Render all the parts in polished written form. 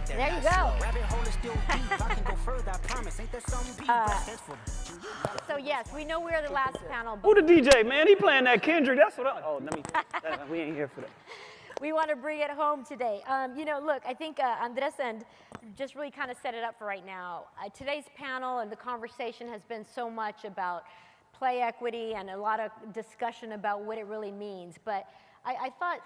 There you go. So yes, we know we're the last panel. Who the DJ, man? He playing that Kendrick. That's what I, oh, let me, we ain't here for that. We want to bring it home today. You know, look, I think Andres and just really kind of set it up for right now. Today's panel and the conversation has been so much about play equity and a lot of discussion about what it really means. But I thought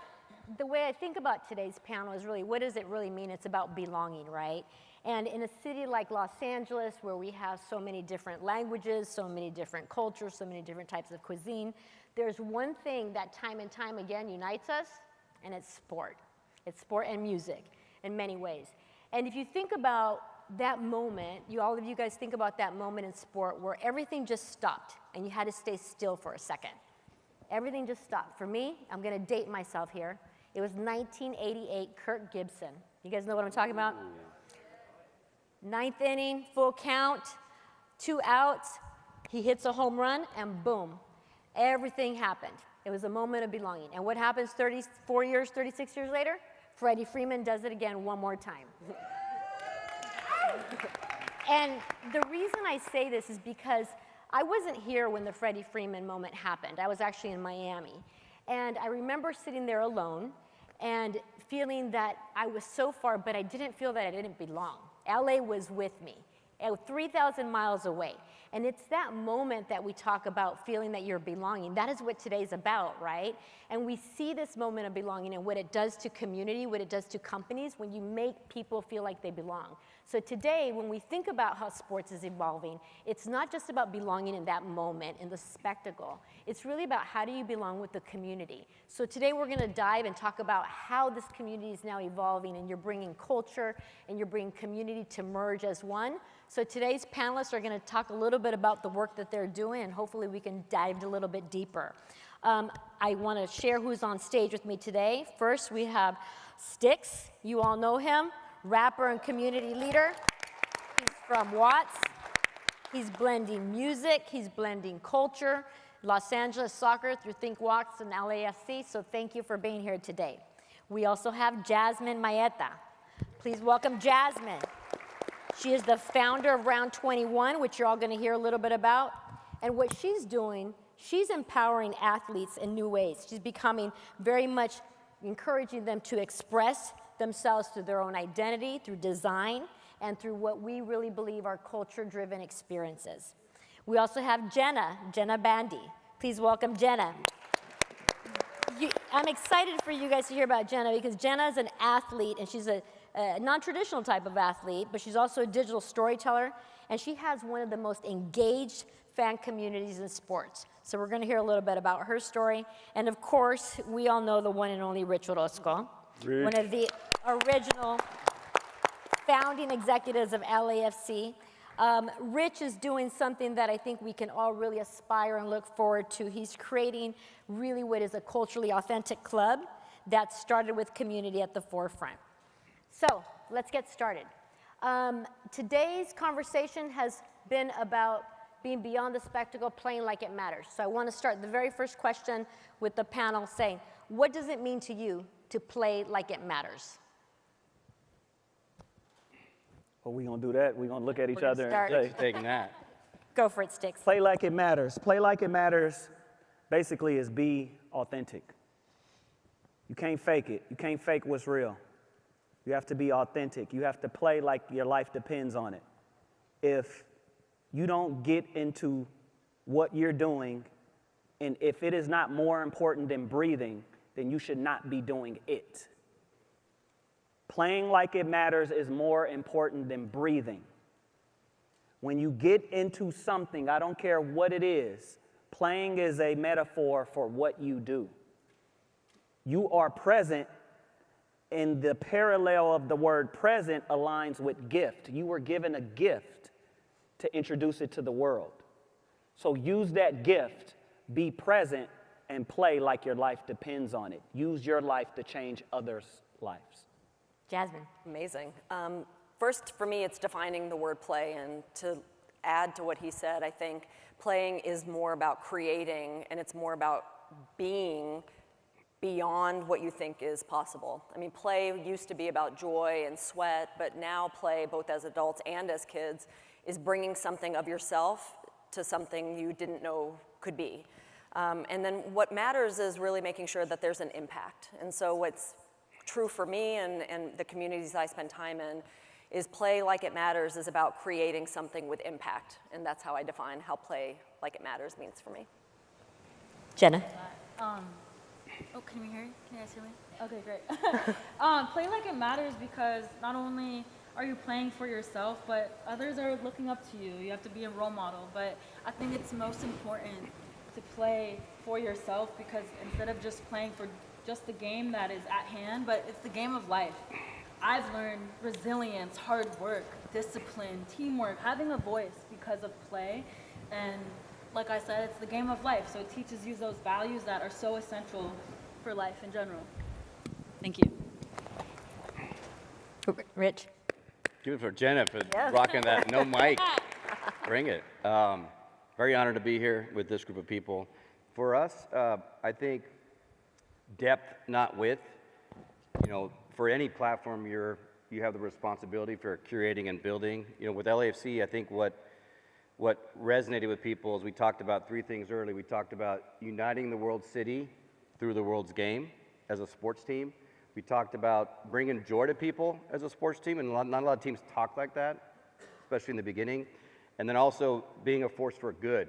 the way I think about today's panel is really, what does it really mean? It's about belonging, right? And in a city like Los Angeles, where we have so many different languages, so many different cultures, so many different types of cuisine, there's one thing that time and time again unites us, and it's sport. It's sport and music in many ways. And if you think about that moment, all of you guys think about that moment in sport where everything just stopped and you had to stay still for a second. Everything just stopped. For me, I'm gonna date myself here. It was 1988 Kirk Gibson. You guys know what I'm talking about? Ninth inning, full count, 2 outs. He hits a home run and boom, everything happened. It was a moment of belonging. And what happens 34 years, 36 years later? Freddie Freeman does it again one more time. And the reason I say this is because I wasn't here when the Freddie Freeman moment happened. I was actually in Miami. And I remember sitting there alone and feeling that I was so far, but I didn't feel that I didn't belong. LA was with me, 3,000 miles away. And it's that moment that we talk about feeling that you're belonging. That is what today's about, right? And we see this moment of belonging and what it does to community, what it does to companies when you make people feel like they belong. So today, when we think about how sports is evolving, it's not just about belonging in that moment, in the spectacle. It's really about how do you belong with the community. So today we're gonna dive and talk about how this community is now evolving, and you're bringing culture and you're bringing community to merge as one. So today's panelists are gonna talk a little bit about the work that they're doing, and hopefully we can dive a little bit deeper. I wanna share who's on stage with me today. First, we have Stix. You all know him. Rapper and community leader. He's from Watts. He's blending music, he's blending culture, Los Angeles soccer through Thinkwatts and LAFC, so thank you for being here today. We also have Jasmine Maietta. Please welcome Jasmine. She is the founder of Round 21, which you're all gonna hear a little bit about. And what she's doing, she's empowering athletes in new ways. She's becoming very much encouraging them to express themselves through their own identity, through design, and through what we really believe are culture-driven experiences. We also have Jenna Bandy. Please welcome Jenna. I'm excited for you guys to hear about Jenna because Jenna is an athlete, and she's a non-traditional type of athlete, but she's also a digital storyteller, and she has one of the most engaged fan communities in sports. So we're gonna hear a little bit about her story. And of course, we all know the one and only Rich Orosco. One of the original founding executives of LAFC. Rich is doing something that I think we can all really aspire and look forward to. He's creating really what is a culturally authentic club that started with community at the forefront. So let's get started. Today's conversation has been about being beyond the spectacle, playing like it matters. So I want to start the very first question with the panel saying, what does it mean to you to play like it matters? Well, we're going to do that. We're going to look at each other and say, Taking that. Go for it, Stix. Play like it matters. Play like it matters basically is be authentic. You can't fake it. You can't fake what's real. You have to be authentic. You have to play like your life depends on it. If you don't get into what you're doing, and if it is not more important than breathing, then you should not be doing it. Playing like it matters is more important than breathing. When you get into something, I don't care what it is, playing is a metaphor for what you do. You are present, and the parallel of the word present aligns with gift. You were given a gift to introduce it to the world. So use that gift, be present, and play like your life depends on it. Use your life to change others' lives. Jasmine. Amazing. First, for me, it's defining the word play, and to add to what he said, I think playing is more about creating, and it's more about being beyond what you think is possible. I mean, play used to be about joy and sweat, but now play, both as adults and as kids, is bringing something of yourself to something you didn't know could be. And then what matters is really making sure that there's an impact. And so what's true for me and the communities I spend time in is play like it matters is about creating something with impact. And that's how I define how play like it matters means for me. Jenna? Oh, can we hear you? Can you guys hear me? Okay, great. Play like it matters because not only are you playing for yourself, but others are looking up to you. You have to be a role model. But I think it's most important to play for yourself because instead of just playing for just the game that is at hand, but it's the game of life. I've learned resilience, hard work, discipline, teamwork, having a voice because of play. And like I said, it's the game of life. So it teaches you those values that are so essential for life in general. Thank you. Rich? Give it for Jenna for rocking that no mic. Bring it. Very honored to be here with this group of people. For us, I think depth, not width. You know, for any platform, you have the responsibility for curating and building. You know, with LAFC, I think what resonated with people is we talked about three things early. We talked about uniting the world's city through the world's game as a sports team. We talked about bringing joy to people as a sports team, and not a lot of teams talk like that, especially in the beginning. And then also being a force for good.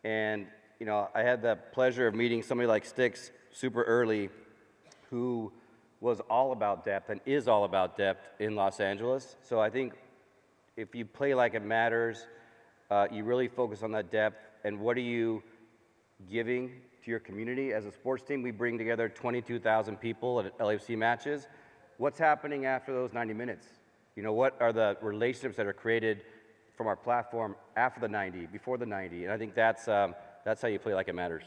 And, you know, I had the pleasure of meeting somebody like Stix super early who was all about depth and is all about depth in Los Angeles. So I think if you play like it matters, you really focus on that depth and what are you giving to your community. As a sports team, we bring together 22,000 people at LAFC matches. What's happening after those 90 minutes? You know, what are the relationships that are created from our platform after the 90, before the 90? And I think that's how you play like it matters.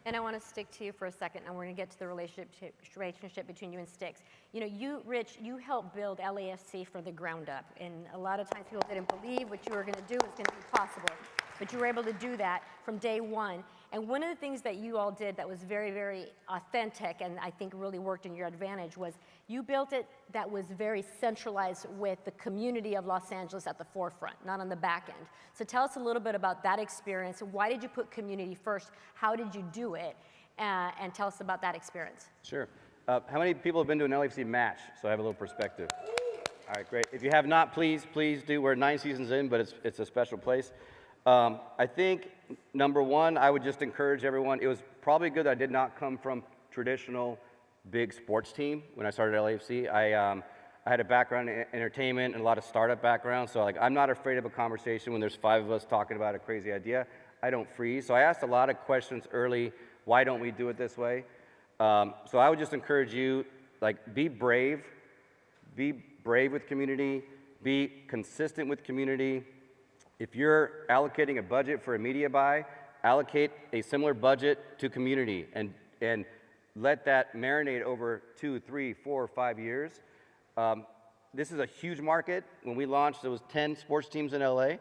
And I want to stick to you for a second, and we're going to get to the relationship between you and Stix. You know, you, Rich, you helped build LAFC from the ground up, and a lot of times people didn't believe what you were going to do was going to be possible, but you were able to do that from day one. And one of the things that you all did that was very, very authentic and I think really worked in your advantage was you built it that was very centralized with the community of Los Angeles at the forefront, not on the back end. So tell us a little bit about that experience. Why did you put community first? How did you do it? And tell us about that experience. Sure. How many people have been to an LAFC match? So I have a little perspective. All right, great. If you have not, please do. We're 9 seasons in, but it's a special place. I think, number one, I would just encourage everyone, it was probably good that I did not come from traditional big sports team when I started LAFC. I had a background in entertainment and a lot of startup background, so like I'm not afraid of a conversation when there's 5 of us talking about a crazy idea. I don't freeze. So I asked a lot of questions early, why don't we do it this way? So I would just encourage you, like, be brave with community, be consistent with community. If you're allocating a budget for a media buy, allocate a similar budget to community and let that marinate over 2, 3, 4, 5 years. This is a huge market. When we launched, there was 10 sports teams in LA,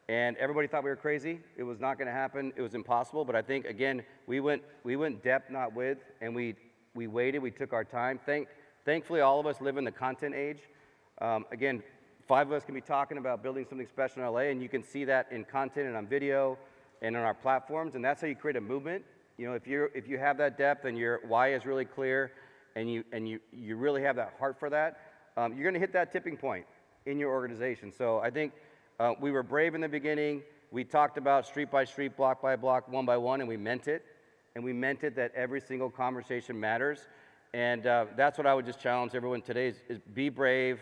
and everybody thought we were crazy. It was not going to happen. It was impossible. But I think, again, we went depth, not width, and we waited. We took our time. Thankfully, all of us live in the content age. Again, 5 of us can be talking about building something special in LA, and you can see that in content and on video and on our platforms, and that's how you create a movement. You know, if you have that depth and your why is really clear, and you really have that heart for that, you're going to hit that tipping point in your organization. So I think we were brave in the beginning. We talked about street by street, block by block, one by one, and we meant it. And we meant it that every single conversation matters. And that's what I would just challenge everyone today is be brave.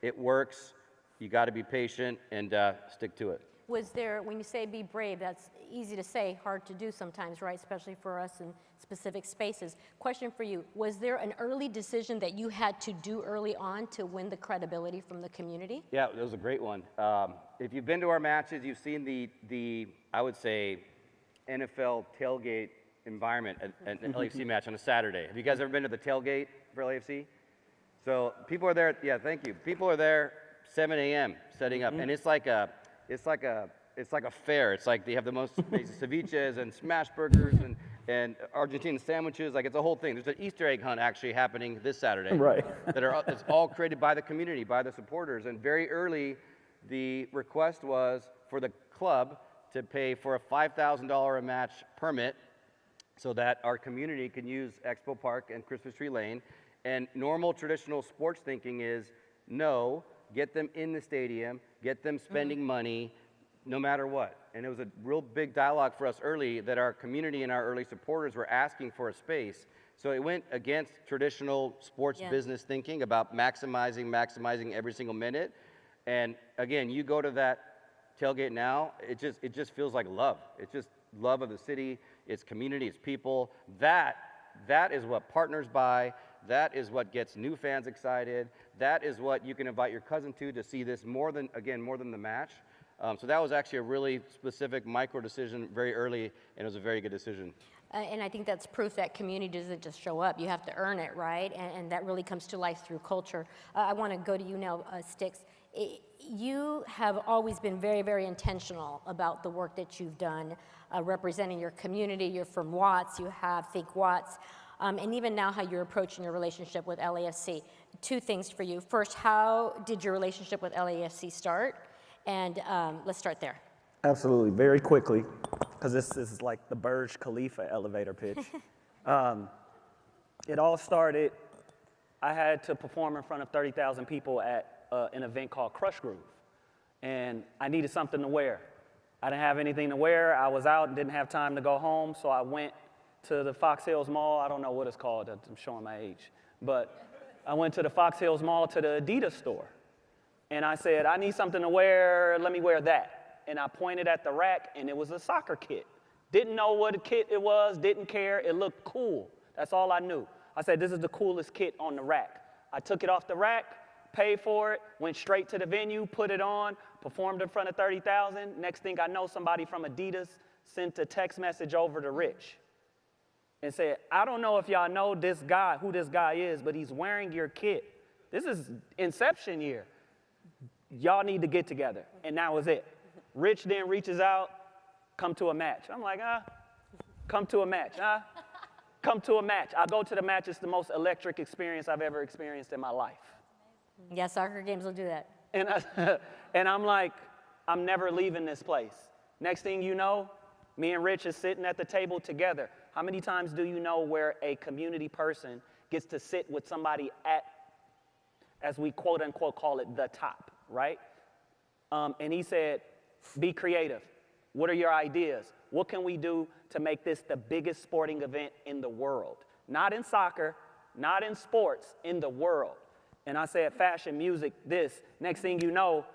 It works. You got to be patient and stick to it. Was there, when you say be brave, that's easy to say, hard to do sometimes, right? Especially for us in specific spaces. Question for you, was there an early decision that you had to do early on to win the credibility from the community? Yeah, it was a great one. If you've been to our matches, you've seen the I would say, NFL tailgate environment at an LAFC match on a Saturday. Have you guys ever been to the tailgate for LAFC? So people are there, yeah, thank you. People are there 7 a.m. setting up, and it's like a fair. It's like they have the most amazing ceviches and smash burgers and and Argentine sandwiches. Like, it's a whole thing. There's an Easter egg hunt actually happening this Saturday. Right. It's all created by the community, by the supporters. And very early, the request was for the club to pay for a $5,000 a match permit so that our community can use Expo Park and Christmas Tree Lane. And normal traditional sports thinking is, no, get them in the stadium, get them spending money, no matter what. And it was a real big dialogue for us early that our community and our early supporters were asking for a space. So it went against traditional sports business thinking about maximizing every single minute. And again, you go to that tailgate now, it just feels like love. It's just love of the city, its community, its people. That is what partners buy. That is what gets new fans excited. That is what you can invite your cousin to see this more than the match. So that was actually a really specific micro decision very early, and it was a very good decision. And I think that's proof that community doesn't just show up. You have to earn it, right? And that really comes to life through culture. I want to go to you now, Stix. You have always been very, very intentional about the work that you've done, representing your community. You're from Watts, you have Thinkwatts, and even now how you're approaching your relationship with LAFC. Two things for you. First, how did your relationship with LAFC start? And let's start there. Absolutely, very quickly, because this is like the Burj Khalifa elevator pitch. It all started, I had to perform in front of 30,000 people at an event called Crush Groove. And I needed something to wear. I didn't have anything to wear. I was out and didn't have time to go home, so I went to the Fox Hills Mall. I don't know what it's called. I'm showing my age. But I went to the Fox Hills Mall to the Adidas store. And I said, I need something to wear. Let me wear that. And I pointed at the rack, and it was a soccer kit. Didn't know what a kit it was, didn't care. It looked cool. That's all I knew. I said, this is the coolest kit on the rack. I took it off the rack, paid for it, went straight to the venue, put it on, performed in front of 30,000. Next thing I know, somebody from Adidas sent a text message over to Rich and said, I don't know if y'all know this guy, who this guy is, but he's wearing your kit. This is inception year. Y'all need to get together. And that was it. Rich then reaches out, come to a match. I'm like, come to a match, come to a match. I go to the match. It's the most electric experience I've ever experienced in my life. Yeah, soccer games will do that. And I'm like, I'm never leaving this place. Next thing you know, me and Rich is sitting at the table together. How many times do you know where a community person gets to sit with somebody at, as we quote unquote call it, the top, right? And he said, be creative. What are your ideas? What can we do to make this the biggest sporting event in the world? Not in soccer, not in sports, in the world. And I said, fashion, music, this. Next thing you know,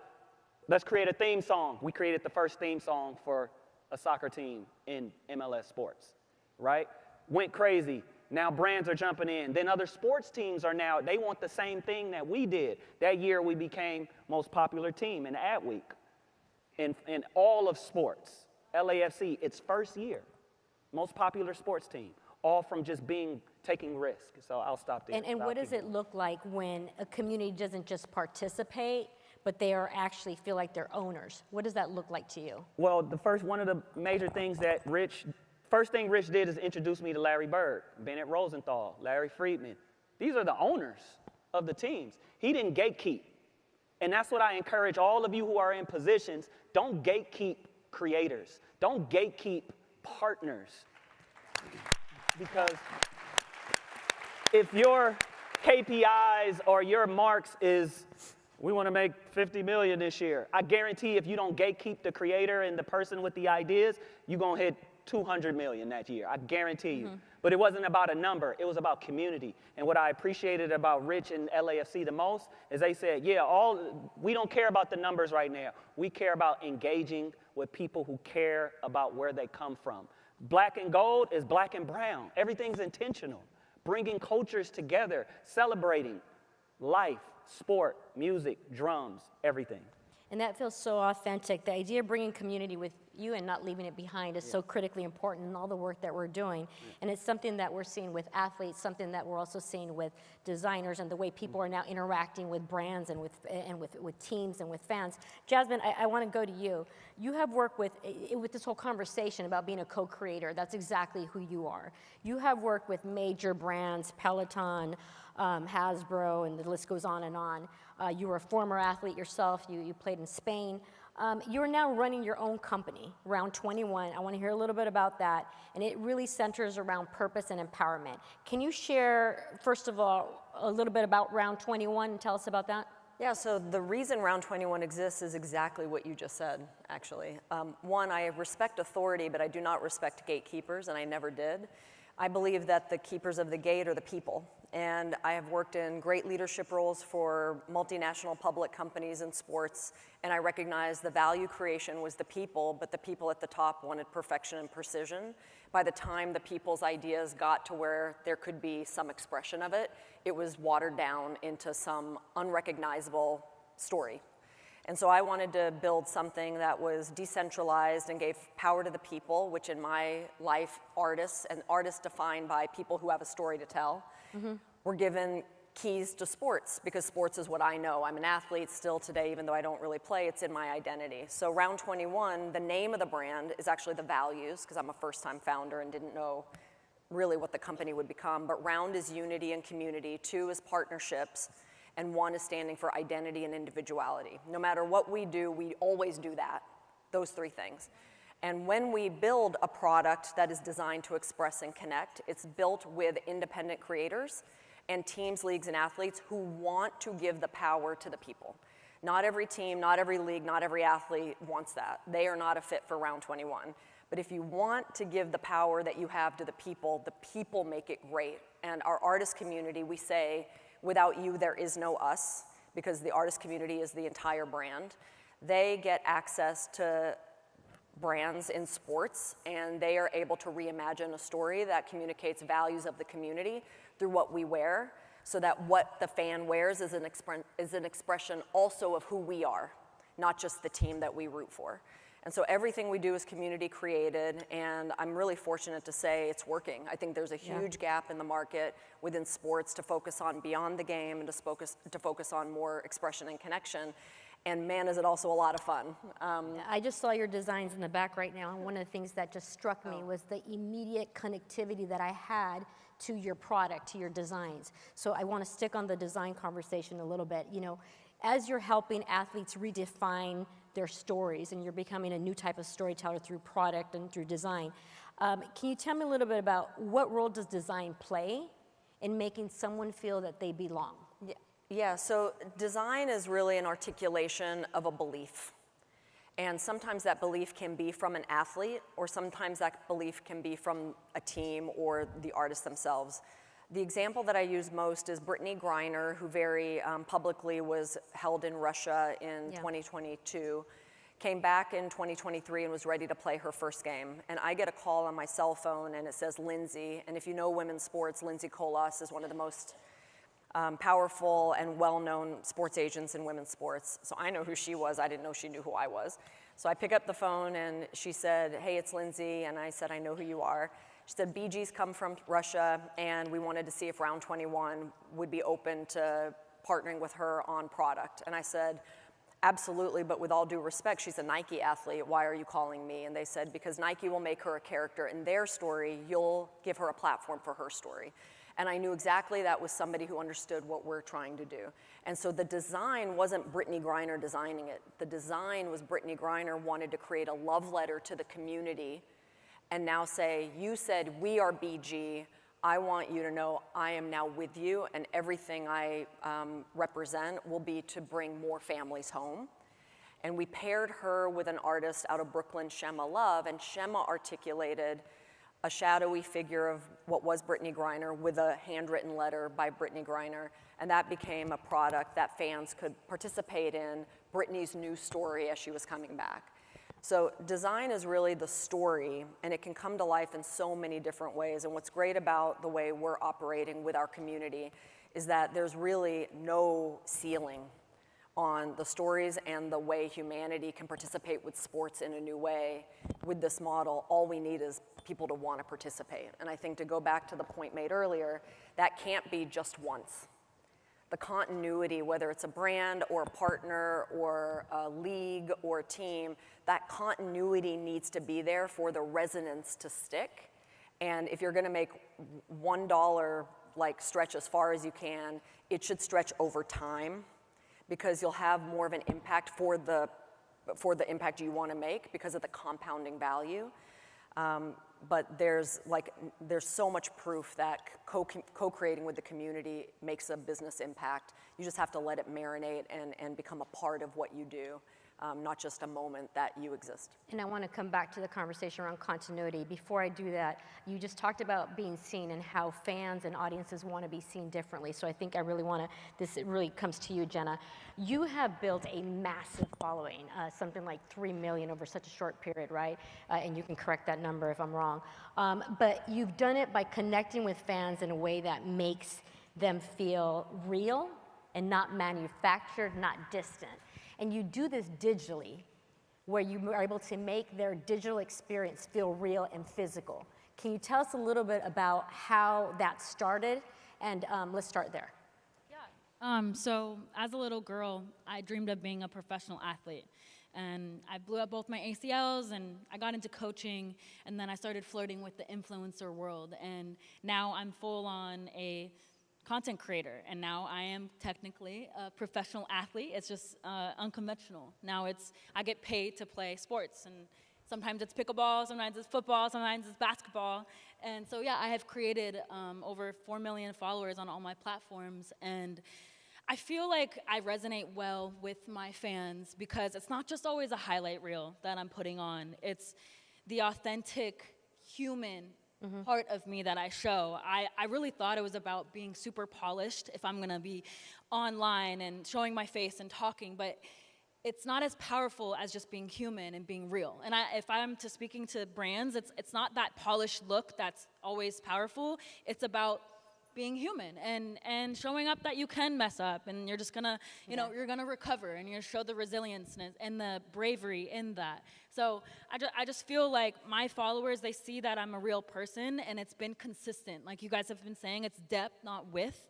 let's create a theme song. We created the first theme song for a soccer team in MLS sports, right? Went crazy. Now brands are jumping in. Then other sports teams are now, they want the same thing that we did. That year we became most popular team in Adweek in all of sports. LAFC, its first year, most popular sports team, all from just taking risk. So I'll stop there. And what does it look like when a community doesn't just participate, but they are actually feel like they're owners? What does that look like to you? Well, one of the major things that first thing Rich did is introduce me to Larry Bird, Bennett Rosenthal, Larry Friedman. These are the owners of the teams. He didn't gatekeep. And that's what I encourage all of you who are in positions. Don't gatekeep creators. Don't gatekeep partners. Because if your KPIs or your marks is, we want to make 50 million this year, I guarantee if you don't gatekeep the creator and the person with the ideas, you're going to hit 200 million that year. I guarantee you. But it wasn't about a number. It was about community. And what I appreciated about Rich and LAFC the most is they said, yeah, we don't care about the numbers right now. We care about engaging with people who care about where they come from. Black and gold is black and brown. Everything's intentional. Bringing cultures together, celebrating life, sport, music, drums, everything. And that feels so authentic. The idea of bringing community with you and not leaving it behind is so critically important in all the work that we're doing. And it's something that we're seeing with athletes, something that we're also seeing with designers and the way people are now interacting with brands and with teams and with fans. Jasmine, I want to go to you. You have worked with this whole conversation about being a co-creator. That's exactly who you are. You have worked with major brands, Peloton, Hasbro, and the list goes on and on. You were a former athlete yourself. You played in Spain. You're now running your own company, Round 21. I want to hear a little bit about that. And it really centers around purpose and empowerment. Can you share, first of all, a little bit about Round 21 and tell us about that? Yeah, so the reason Round 21 exists is exactly what you just said, actually. One, I respect authority, but I do not respect gatekeepers, and I never did. I believe that the keepers of the gate are the people. And I have worked in great leadership roles for multinational public companies in sports, and I recognize the value creation was the people, but the people at the top wanted perfection and precision. By the time the people's ideas got to where there could be some expression of it, it was watered down into some unrecognizable story. And so I wanted to build something that was decentralized and gave power to the people, which in my life, artists, and artists defined by people who have a story to tell, were given keys to sports, because sports is what I know. I'm an athlete still today, even though I don't really play, it's in my identity. So Round 21, the name of the brand is actually the values, because I'm a first-time founder and didn't know really what the company would become. But Round is unity and community, 2 is partnerships, and 1 is standing for identity and individuality. No matter what we do, we always do that, those 3 things. And when we build a product that is designed to express and connect, it's built with independent creators and teams, leagues, and athletes who want to give the power to the people. Not every team, not every league, not every athlete wants that. They are not a fit for Round 21. But if you want to give the power that you have to the people make it great. And our artist community, we say, without you, there is no us, because the artist community is the entire brand. They get access to brands in sports, and they are able to reimagine a story that communicates values of the community through what we wear, so that what the fan wears is an expression also of who we are, not just the team that we root for. And so everything we do is community created, and I'm really fortunate to say it's working. I think there's a huge gap in the market within sports to focus on beyond the game and to focus on more expression and connection. And man, is it also a lot of fun. I just saw your designs in the back right now, and one of the things that just struck me was the immediate connectivity that I had to your product, to your designs. So I want to stick on the design conversation a little bit. You know, as you're helping athletes redefine their stories and you're becoming a new type of storyteller through product and through design, can you tell me a little bit about what role does design play in making someone feel that they belong? Yeah, so design is really an articulation of a belief. And sometimes that belief can be from an athlete, or sometimes that belief can be from a team or the artists themselves. The example that I use most is Brittany Griner, who very publicly was held in Russia in 2022, came back in 2023 and was ready to play her first game. And I get a call on my cell phone and it says Lindsay. And if you know women's sports, Lindsay Colas is one of the most powerful and well-known sports agents in women's sports. So I know who she was. I didn't know she knew who I was. So I pick up the phone and she said, hey, it's Lindsay. And I said, I know who you are. She said, BG's come from Russia, and we wanted to see if Round 21 would be open to partnering with her on product. And I said, absolutely, but with all due respect, she's a Nike athlete. Why are you calling me? And they said, because Nike will make her a character in their story. You'll give her a platform for her story. And I knew exactly that was somebody who understood what we're trying to do. And so the design wasn't Brittany Griner designing it. The design was Brittany Griner wanted to create a love letter to the community and now say, you said we are BG. I want you to know I am now with you, and everything I represent will be to bring more families home. And we paired her with an artist out of Brooklyn, Shema Love, and Shema articulated a shadowy figure of what was Brittany Griner with a handwritten letter by Brittany Griner, and that became a product that fans could participate in Brittany's new story as she was coming back. So design is really the story, and it can come to life in so many different ways. And what's great about the way we're operating with our community is that there's really no ceiling on the stories and the way humanity can participate with sports in a new way with this model. All we need is people to want to participate. And I think to go back to the point made earlier, that can't be just once. The continuity, whether it's a brand or a partner or a league or a team, that continuity needs to be there for the resonance to stick. And if you're going to make $1 like stretch as far as you can, it should stretch over time, because you'll have more of an impact for the impact you want to make because of the compounding value. But there's so much proof that co-creating with the community makes a business impact. You just have to let it marinate and become a part of what you do, not just a moment that you exist. And I want to come back to the conversation around continuity. Before I do that, you just talked about being seen and how fans and audiences want to be seen differently. So I think I really want to, this really comes to you, Jenna. You have built a massive following, something like 3 million over such a short period, right? And you can correct that number if I'm wrong. But you've done it by connecting with fans in a way that makes them feel real and not manufactured, not distant. And you do this digitally, where you are able to make their digital experience feel real and physical. Can you tell us a little bit about how that started? And let's start there. Yeah. So as a little girl, I dreamed of being a professional athlete. And I blew up both my ACLs, and I got into coaching, and then I started flirting with the influencer world. And now I'm full on a content creator, and now I am technically a professional athlete. It's just unconventional. Now I get paid to play sports, and sometimes it's pickleball, sometimes it's football, sometimes it's basketball. And so yeah, I have created over 4 million followers on all my platforms, and I feel like I resonate well with my fans because it's not just always a highlight reel that I'm putting on. It's the authentic human part of me that I show. I really thought it was about being super polished if I'm gonna be online and showing my face and talking, but it's not as powerful as just being human and being real. And if I'm speaking to brands, it's not that polished look that's always powerful. It's about being human and showing up that you can mess up, and you're just gonna, you're gonna recover, and you're gonna show the resilience and the bravery in that. So I just feel like my followers, they see that I'm a real person, and it's been consistent. Like you guys have been saying, it's depth, not width.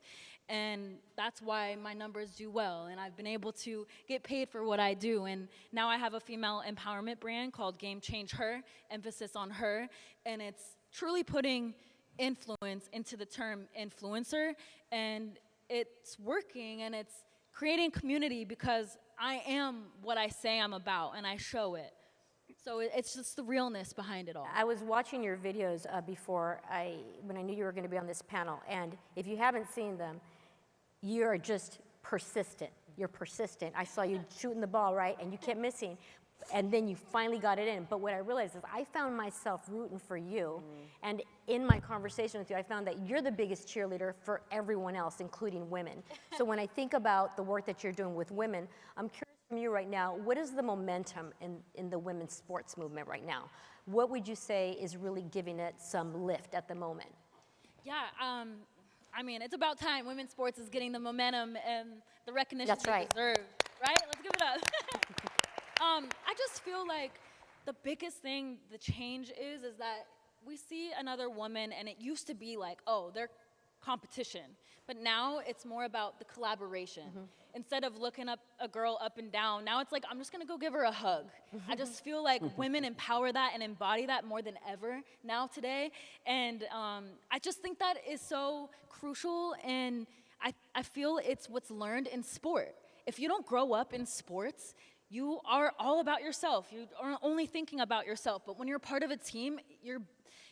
And that's why my numbers do well, and I've been able to get paid for what I do. And now I have a female empowerment brand called ChangeHER, emphasis on her, and it's truly putting influence into the term influencer, and it's working, and it's creating community because I am what I say I'm about, and I show it. So it's just the realness behind it all. I was watching your videos when I knew you were going to be on this panel, and if you haven't seen them, you're just persistent. You're persistent. I saw you shooting the ball, right, and you kept missing, and then you finally got it in. But what I realized is I found myself rooting for you, and in my conversation with you, I found that you're the biggest cheerleader for everyone else, including women. So when I think about the work that you're doing with women, I'm curious from you right now, what is the momentum in the women's sports movement right now? What would you say is really giving it some lift at the moment? Yeah, I mean, it's about time women's sports is getting the momentum and the recognition they deserve, right? Let's give it up. I just feel like the biggest thing, the change is that we see another woman, and it used to be like, oh, they're competition. But now it's more about the collaboration. Instead of looking up a girl up and down, now it's like, I'm just gonna go give her a hug. I just feel like women empower that and embody that more than ever now today. And I just think that is so crucial, and I feel it's what's learned in sport. If you don't grow up in sports, you are all about yourself. You are only thinking about yourself. But when you're part of a team,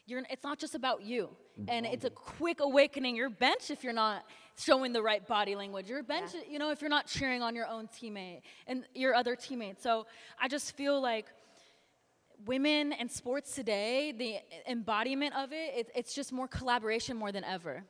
it's not just about you. And it's a quick awakening. Your bench if you're not showing the right body language. Your bench, if you're not cheering on your own teammate and your other teammates. So I just feel like women and sports today, the embodiment of it's just more collaboration more than ever.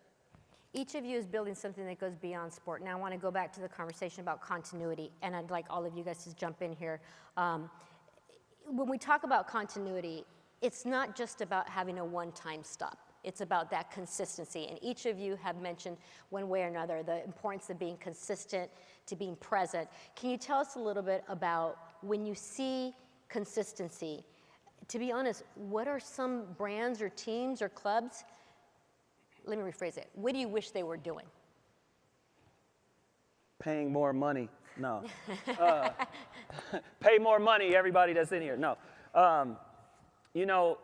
Each of you is building something that goes beyond sport. Now I want to go back to the conversation about continuity, and I'd like all of you guys to jump in here. When we talk about continuity, it's not just about having a one-time stop. It's about that consistency. And each of you have mentioned one way or another the importance of being consistent, to being present. Can you tell us a little bit about when you see consistency? To be honest, what are some brands or teams or clubs? Let me rephrase it. What do you wish they were doing? Paying more money. No. Pay more money, everybody that's in here. No. You know,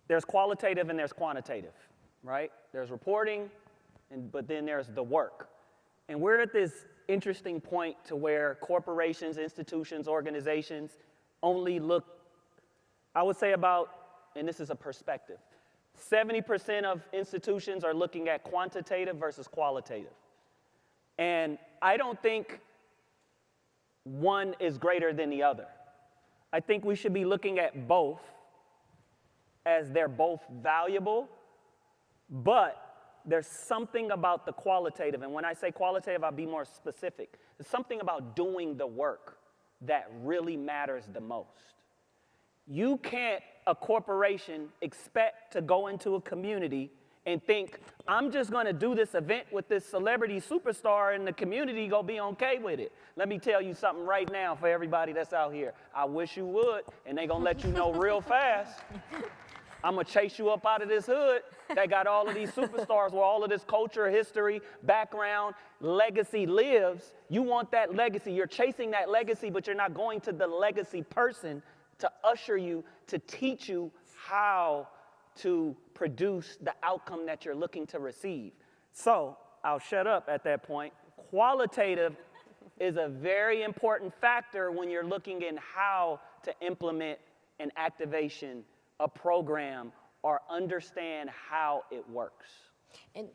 there's qualitative and there's quantitative, right? There's reporting, but then there's the work. And we're at this interesting point to where corporations, institutions, organizations only look, I would say about, and this is a perspective, 70% of institutions are looking at quantitative versus qualitative. And I don't think one is greater than the other. I think we should be looking at both as they're both valuable, but there's something about the qualitative, and when I say qualitative, I'll be more specific. There's something about doing the work that really matters the most. You can't, a corporation, expect to go into a community and think, I'm just gonna do this event with this celebrity superstar and the community gonna be okay with it. Let me tell you something right now for everybody that's out here. I wish you would, and they gonna let you know real fast. I'm gonna chase you up out of this hood that got all of these superstars where all of this culture, history, background, legacy lives. You want that legacy. You're chasing that legacy, but you're not going to the legacy person to usher you, to teach you how to produce the outcome that you're looking to receive. So I'll shut up at that point. Qualitative is a very important factor when you're looking in how to implement an activation, a program, or understand how it works. And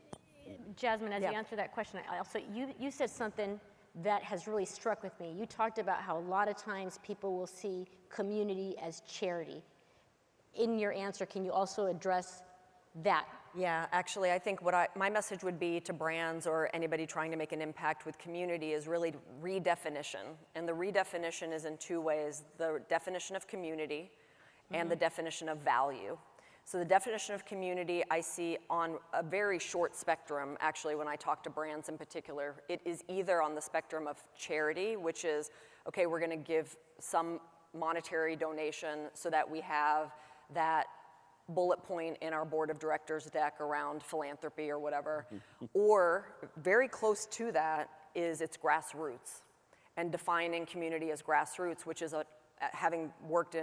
Jasmine, as you answer that question, I also, you said something that has really struck with me. You talked about how a lot of times people will see community as charity. In your answer, can you also address that? Yeah, actually, I think my message would be to brands or anybody trying to make an impact with community is really redefinition. And the redefinition is in two ways: the definition of community and the definition of value. So the definition of community I see on a very short spectrum, actually, when I talk to brands in particular. It is either on the spectrum of charity, which is, okay, we're gonna give some monetary donation so that we have that bullet point in our board of directors deck around philanthropy or whatever. Or very close to that is its grassroots, and defining community as grassroots, which is having worked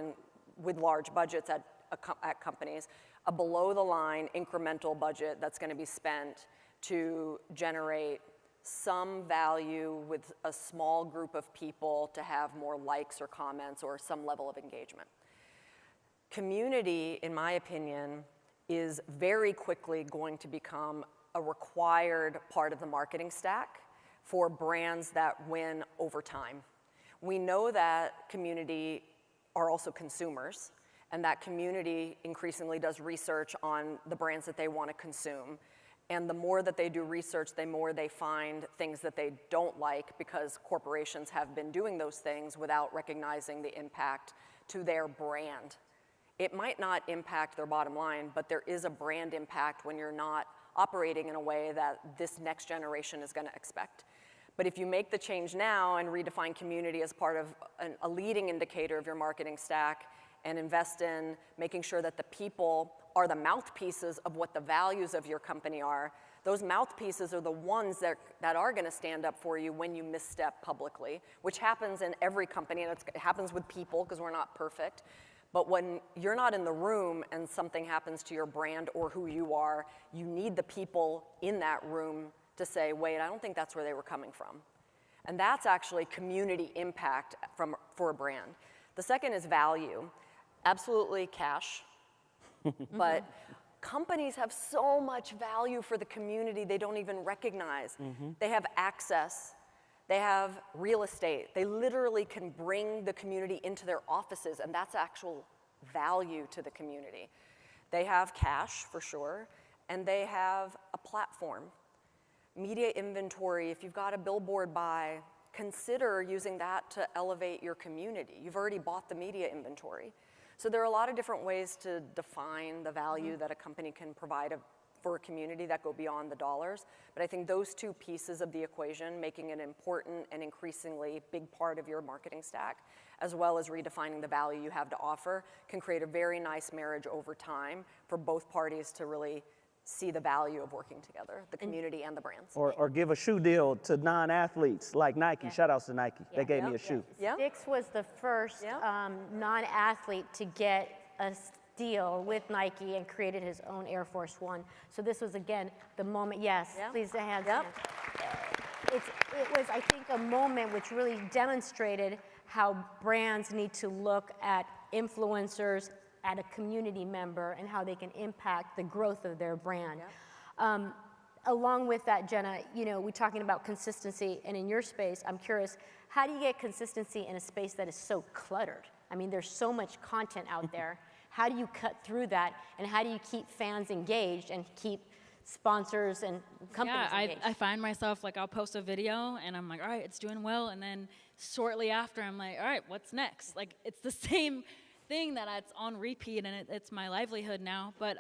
with large budgets at companies, a below the line incremental budget that's going to be spent to generate some value with a small group of people to have more likes or comments or some level of engagement. Community, in my opinion, is very quickly going to become a required part of the marketing stack for brands that win over time. We know that community are also consumers, and that community increasingly does research on the brands that they want to consume. And the more that they do research, the more they find things that they don't like, because corporations have been doing those things without recognizing the impact to their brand. It might not impact their bottom line, but there is a brand impact when you're not operating in a way that this next generation is going to expect. But if you make the change now and redefine community as part of a leading indicator of your marketing stack, and invest in making sure that the people are the mouthpieces of what the values of your company are, those mouthpieces are the ones that are going to stand up for you when you misstep publicly, which happens in every company, and it happens with people because we're not perfect. But when you're not in the room and something happens to your brand or who you are, you need the people in that room to say, wait, I don't think that's where they were coming from. And that's actually community impact for a brand. The second is value. Absolutely cash, but companies have so much value for the community they don't even recognize. They have access, they have real estate. They literally can bring the community into their offices, and that's actual value to the community. They have cash, for sure, and they have a platform. Media inventory, if you've got a billboard buy, consider using that to elevate your community. You've already bought the media inventory. So there are a lot of different ways to define the value that a company can provide for a community that go beyond the dollars. But I think those two pieces of the equation, making an important and increasingly big part of your marketing stack, as well as redefining the value you have to offer, can create a very nice marriage over time for both parties to really see the value of working together, the community and the brands. Or give a shoe deal to non-athletes like Nike. Shout outs to Nike. They gave me a shoe. Yeah. Stix was the first non-athlete to get a deal with Nike and created his own Air Force One. So this was, again, the moment, please, the hands. It was, I think, a moment which really demonstrated how brands need to look at influencers, at a community member, and how they can impact the growth of their brand. Along with that, Jenna, you know, we're talking about consistency, and in your space, I'm curious, how do you get consistency in a space that is so cluttered? I mean, there's so much content out there. How do you cut through that, and how do you keep fans engaged and keep sponsors and companies engaged? I find myself, like, I'll post a video, and I'm like, all right, it's doing well, and then shortly after, I'm like, all right, what's next? Like, it's the same thing that it's on repeat, and it's my livelihood now. But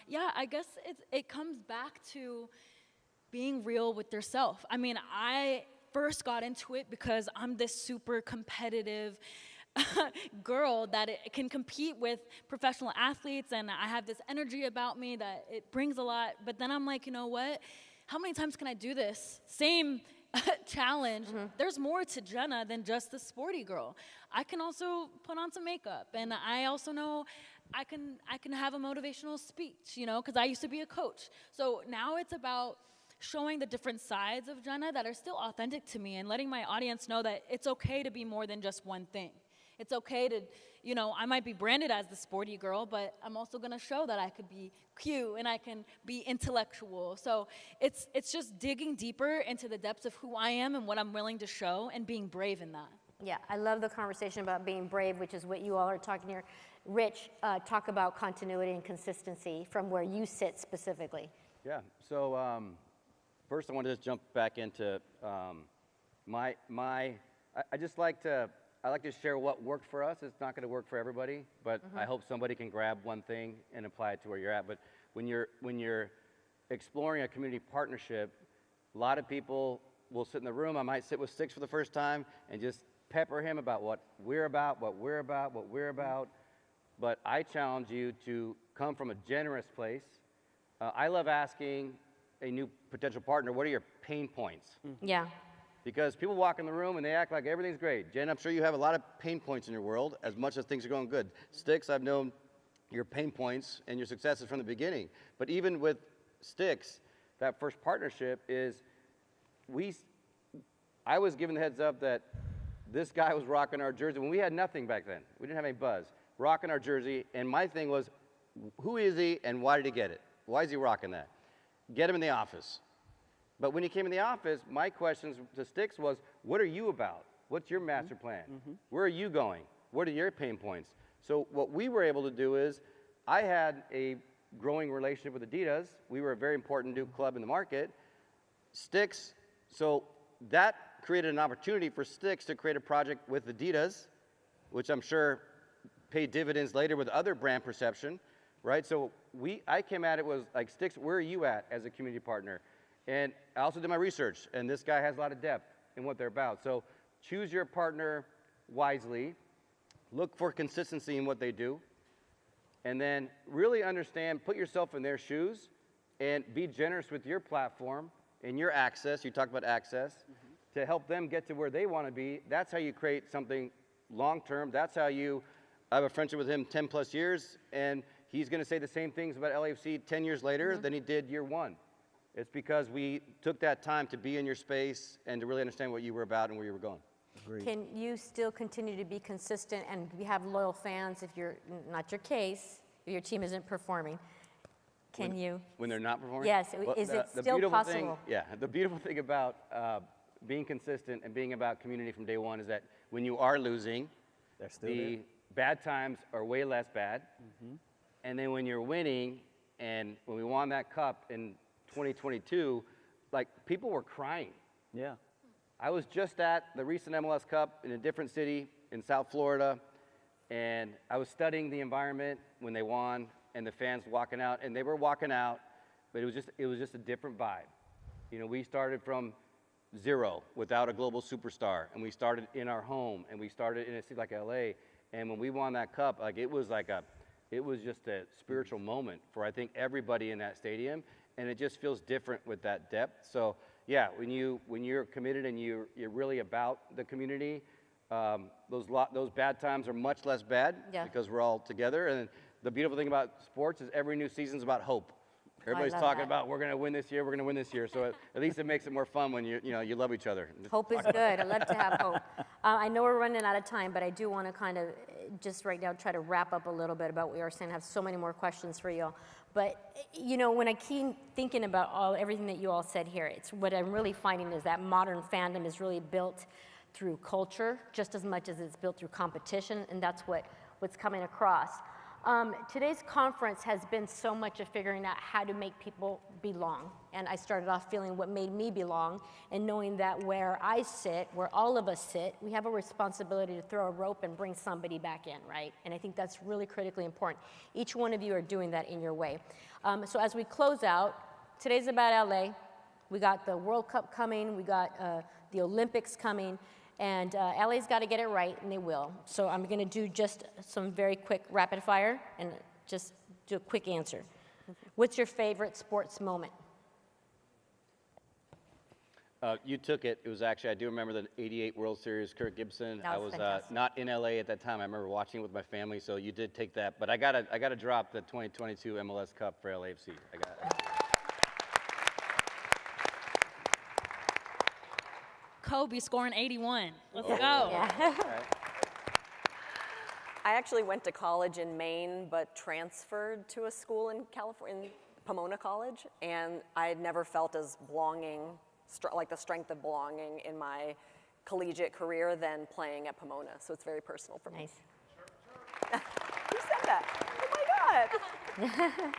yeah, I guess it comes back to being real with yourself. I mean, I first got into it because I'm this super competitive girl that it can compete with professional athletes, and I have this energy about me that it brings a lot. But then I'm like, you know what? How many times can I do this same challenge? There's more to Jenna than just the sporty girl. I can also put on some makeup, and I also know I can have a motivational speech, you know, because I used to be a coach. So now it's about showing the different sides of Jenna that are still authentic to me, and letting my audience know that it's okay to be more than just one thing. It's okay to, you know, I might be branded as the sporty girl, but I'm also gonna show that I could be cute and I can be intellectual. So it's just digging deeper into the depths of who I am and what I'm willing to show, and being brave in that. Yeah, I love the conversation about being brave, which is what you all are talking here. Rich, talk about continuity and consistency from where you sit specifically. Yeah, so first I want to just jump back into I like to share what worked for us. It's not going to work for everybody, but I hope somebody can grab one thing and apply it to where you're at. But when you're exploring a community partnership, a lot of people will sit in the room. I might sit with Stix for the first time and just pepper him about what we're about. But I challenge you to come from a generous place. I love asking a new potential partner, what are your pain points? Yeah. Because people walk in the room and they act like everything's great. Jen, I'm sure you have a lot of pain points in your world, as much as things are going good. Stix, I've known your pain points and your successes from the beginning. But even with Stix, that first partnership is, I was given the heads up that this guy was rocking our jersey when we had nothing back then. We didn't have any buzz. Rocking our jersey, and my thing was, who is he and why did he get it? Why is he rocking that? Get him in the office. But when he came in the office, my questions to Stix was, what are you about? What's your master plan? Where are you going? What are your pain points? So what we were able to do is, I had a growing relationship with Adidas. We were a very important new club in the market. Stix, so that created an opportunity for Stix to create a project with Adidas, which I'm sure paid dividends later with other brand perception, right? So I came at it was like, Stix, where are you at as a community partner? And I also did my research, and this guy has a lot of depth in what they're about. So choose your partner wisely, look for consistency in what they do, and then really understand, put yourself in their shoes, and be generous with your platform and your access. You talked about access, to help them get to where they want to be. That's how you create something long-term. That's how I have a friendship with him 10 plus years, and he's going to say the same things about LAFC 10 years later than he did year one. It's because we took that time to be in your space and to really understand what you were about and where you were going. Agreed. Can you still continue to be consistent and have loyal fans if you're, not your case, if your team isn't performing? Can you? When they're not performing? Yes, Well, is it the still beautiful possible? The beautiful thing about being consistent and being about community from day one is that when you are losing, They're still the bad times are way less bad. And then when you're winning, and when we won that cup in 2022, like, people were crying. Yeah. I was just at the recent MLS Cup in a different city in South Florida, And I was studying the environment when they won and the fans walking out, and they were walking out, but it was just a different vibe. You know, we started from zero without a global superstar, and we started in our home, and we started in a city like LA, and when we won that cup, like it was just a spiritual moment for I think everybody in that stadium, and it just feels different with that depth. So yeah, when you're committed and you're really about the community, those bad times are much less bad because we're all together. And the beautiful thing about sports is every new season's about hope. Everybody's talking about we're going to win this year, we're going to win this year. So at least it makes it more fun when you love each other. Hope is good. I love to have hope. I know we're running out of time, but I do want to kind of just right now try to wrap up a little bit about what we were saying. I have so many more questions for you all. But when I keep thinking about everything that you all said here, it's what I'm really finding is that modern fandom is really built through culture just as much as it's built through competition, and that's what's coming across. Today's conference has been so much of figuring out how to make people belong. And I started off feeling what made me belong and knowing that where I sit, where all of us sit, we have a responsibility to throw a rope and bring somebody back in, right? And I think that's really critically important. Each one of you are doing that in your way. So as we close out, today's about LA. We got the World Cup coming, we got the Olympics coming, and LA's got to get it right, and they will. So I'm going to do just some very quick rapid fire and just do a quick answer. What's your favorite sports moment? You took it. It was actually, I do remember the '88 World Series, Kirk Gibson. That was fantastic. Not in LA at that time. I remember watching it with my family, so you did take that. But I gotta drop the 2022 MLS Cup for LAFC. I got it. Kobe scoring 81. Let's go. Yeah. Right. I actually went to college in Maine, but transferred to a school in California, in Pomona College, and I had never felt as belonging, like the strength of belonging in my collegiate career than playing at Pomona. So it's very personal for me. Nice. Who said that? Oh my God.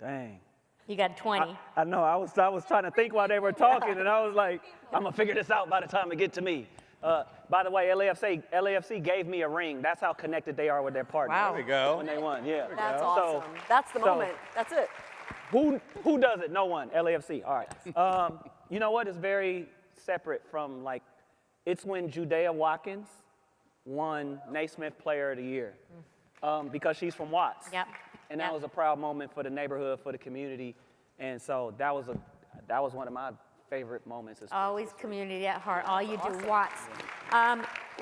Dang. You got 20. I know. I was trying to think while they were talking, and I was like, I'm gonna figure this out by the time it get to me. By the way, LAFC gave me a ring. That's how connected they are with their partner. Wow. There we go. When they won, yeah. That's awesome. That's the moment. That's it. Who does it? No one. LAFC. All right. You know what? It's very separate from it's when Judea Watkins won Naismith Player of the Year because she's from Watts. Yep. And that was a proud moment for the neighborhood, for the community, and so that was one of my favorite moments. Always community at heart. All you do, Watts.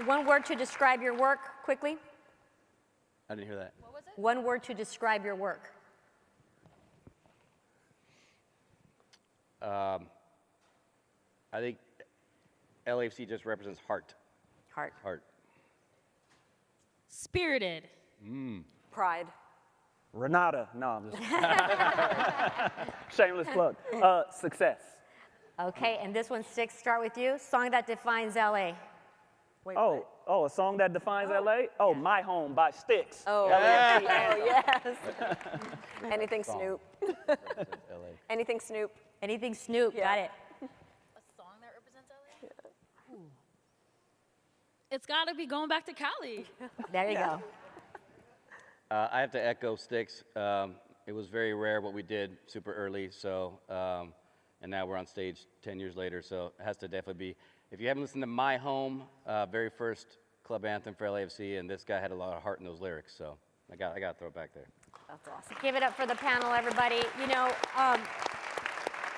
One word to describe your work, quickly. I didn't hear that. What was it? One word to describe your work. I think LAFC just represents heart. Heart. Heart. Spirited. Pride. Renata. No, I'm just shameless plug. Success. Okay, and this one, Stix, start with you. Song that defines LA. Wait, Oh, a song that defines LA? Oh, My Home by Stix. Oh, LAFC oh anthem. yes. Anything Snoop. Represents LA. Anything Snoop. Anything Snoop, Yeah. got it. A song that represents LA? Ooh. It's got to be Going Back to Cali. There you go. I have to echo Stix. It was very rare what we did super early, so, and now we're on stage 10 years later, so it has to definitely be. If you haven't listened to My Home, very first club anthem for LAFC, and this guy had a lot of heart in those lyrics, so I got to throw it back there. That's awesome. Give it up for the panel, everybody.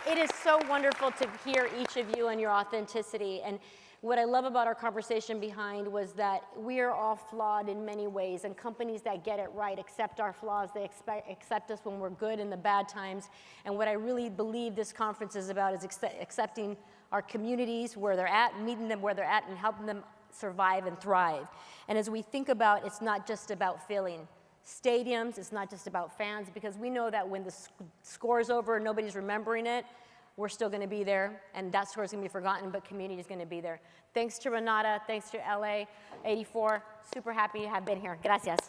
It is so wonderful to hear each of you and your authenticity. And what I love about our conversation behind was that we are all flawed in many ways, and companies that get it right accept our flaws. They accept us when we're good in the bad times. And what I really believe this conference is about is accepting our communities where they're at, meeting them where they're at, and helping them survive and thrive. And as we think about, it's not just about filling stadiums, it's not just about fans, because we know that when the score's over and nobody's remembering it, we're still going to be there, and that score is going to be forgotten, but community is going to be there. Thanks to Renata, thanks to LA84. Super happy to have been here. Gracias.